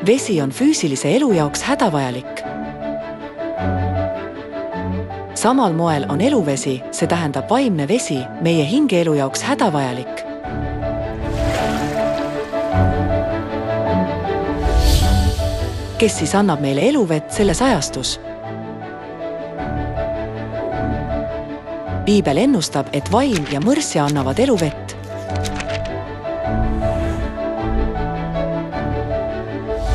Vesi on füüsilise elu jaoks hädavajalik. Samal moel on eluvesi, see tähendab vaimne vesi, meie hingeelu jaoks hädavajalik. Kes siis annab meile eluvett selles ajastus? Piibel ennustab, et vaim ja mõrsja annavad eluvett.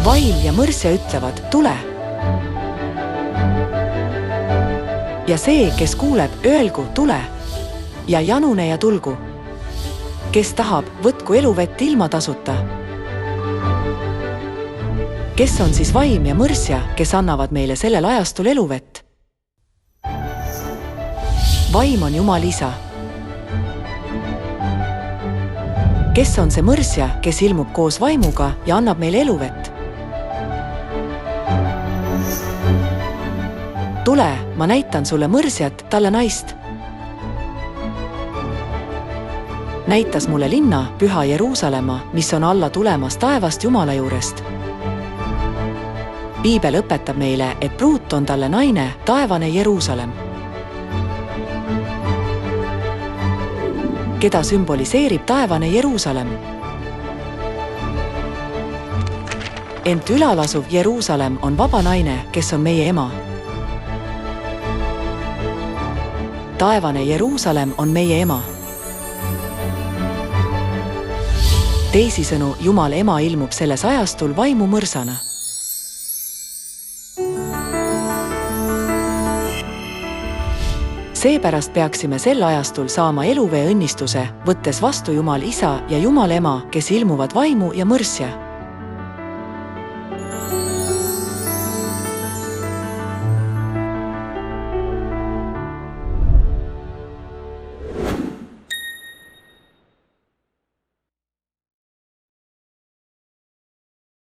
Vaim ja mõrsja ütlevad, tule. Ja see, kes kuuleb, öelgu, tule. Ja janune ja tulgu. Kes tahab, võtku eluvett ilma tasuta. Kes on siis vaim ja mõrsja, kes annavad meile sellel ajastul eluvett? Vaim on Jumal Isa. Kes on see mõrsja, kes ilmub koos vaimuga ja annab meile eluvett? Tule, ma näitan sulle mõrsjat, talle naist. Näitas mulle linna, püha Jeruusalemma, mis on alla tulemas taevast Jumala juurest. Piibel õpetab meile, et pruut on talle naine, taevane Jeruusalem. Keda sümboliseerib taevane Jeruusalem. Ent ülalasuv Jeruusalem on vaba naine, kes on meie ema. Taevane Jeruusalem on meie ema. Teisisõnu, Jumal ema ilmub selles ajastul vaimu mõrsana. Seepärast peaksime sel ajastul saama eluvee õnnistuse, võttes vastu Jumal Isa ja Jumal ema, kes ilmuvad vaimu ja mõrsja.